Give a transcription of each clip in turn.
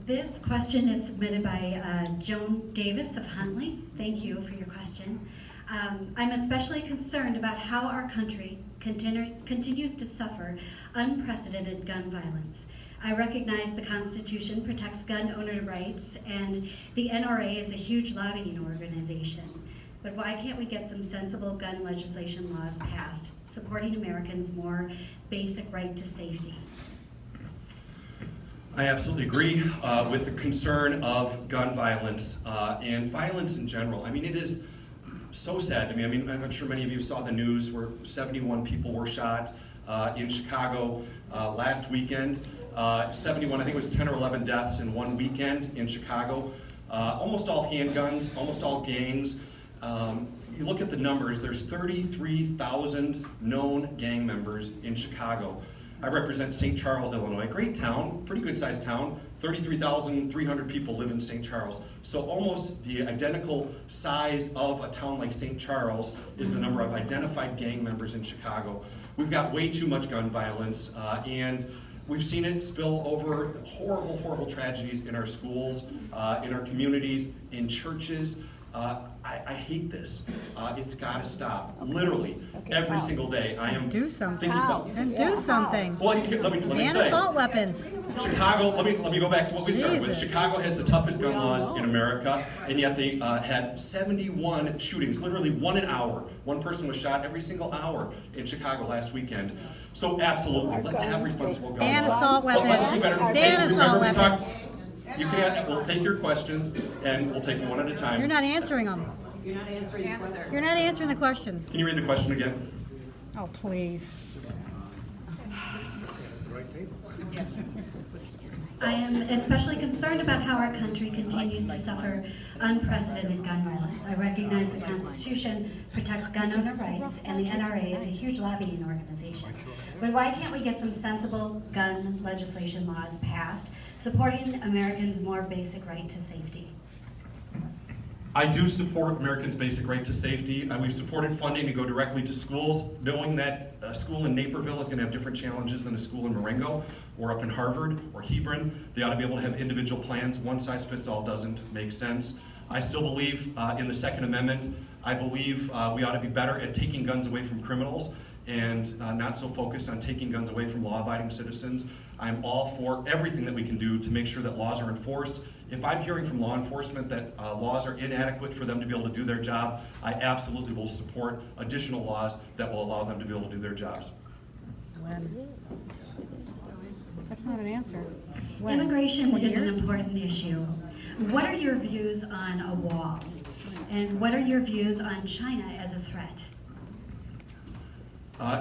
This question is submitted by Joan Davis of Huntley. Thank you for your question. I'm especially concerned about how our country continues to suffer unprecedented gun violence. I recognize the Constitution protects gun owner rights, and the NRA is a huge lobbying organization. But why can't we get some sensible gun legislation laws passed, supporting Americans' more basic right to safety? I absolutely agree with the concern of gun violence and violence in general. I mean, it is so sad to me. I mean, I'm sure many of you saw the news where 71 people were shot in Chicago last weekend. 71, I think it was 10 or 11 deaths in one weekend in Chicago. Almost all handguns, almost all gangs. You look at the numbers, there's 33,000 known gang members in Chicago. I represent St. Charles, Illinois, a great town, pretty good sized town. 33,300 people live in St. Charles. So almost the identical size of a town like St. Charles is the number of identified gang members in Chicago. We've got way too much gun violence, and we've seen it spill over horrible, horrible tragedies in our schools, in our communities, in churches. I hate this. It's got to stop. Literally, every single day. I am do something. Do something. Well, let me Ban say. assault weapons. Chicago. Let me go back to what we started with. Jesus. Chicago has the toughest gun laws in America, and yet they had 71 shootings, literally 1 an hour. One person was shot every single hour in Chicago last weekend. So absolutely, let's have responsible gun Ban laws. assault But let's do weapons. better. Ban Hey, assault remember we weapons. talked- You can. We'll take your questions, and we'll take them one at a time. You're not answering them. You're not answering the question. You're not answering the questions. Can you read the question again? Oh, please. I am especially concerned about how our country continues to suffer unprecedented gun violence. I recognize the Constitution protects gun owner rights, and the NRA is a huge lobbying organization. But why can't we get some sensible gun legislation laws passed, supporting Americans' more basic right to safety? I do support Americans' basic right to safety. We've supported funding to go directly to schools, knowing that a school in Naperville is going to have different challenges than a school in Marengo or up in Harvard or Hebron. They ought to be able to have individual plans. One size fits all doesn't make sense. I still believe in the Second Amendment. I believe we ought to be better at taking guns away from criminals and not so focused on taking guns away from law-abiding citizens. I'm all for everything that we can do to make sure that laws are enforced. If I'm hearing from law enforcement that laws are inadequate for them to be able to do their job, I absolutely will support additional laws that will allow them to be able to do their jobs. When? That's not an answer. When? Immigration 20 is an years? important issue. What are your views on a wall? And what are your views on China as a threat?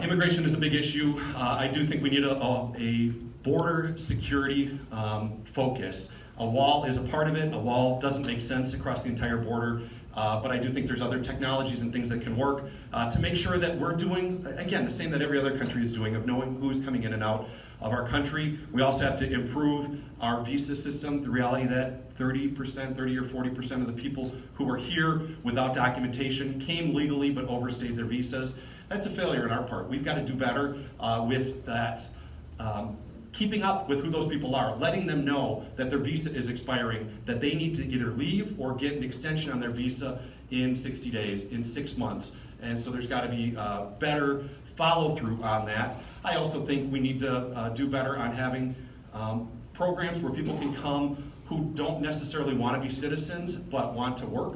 Immigration is a big issue. I do think we need a border security focus. A wall is a part of it. A wall doesn't make sense across the entire border, but I do think there's other technologies and things that can work to make sure that we're doing, again, the same that every other country is doing, of knowing who's coming in and out of our country. We also have to improve our visa system. The reality that 30 or 40% of the people who are here without documentation came legally but overstayed their visas. That's a failure on our part. We've got to do better with that. Keeping up with who those people are, letting them know that their visa is expiring, that they need to either leave or get an extension on their visa in 60 days, in 6 months. And so there's got to be better follow through on that. I also think we need to do better on having programs where people can come who don't necessarily want to be citizens but want to work.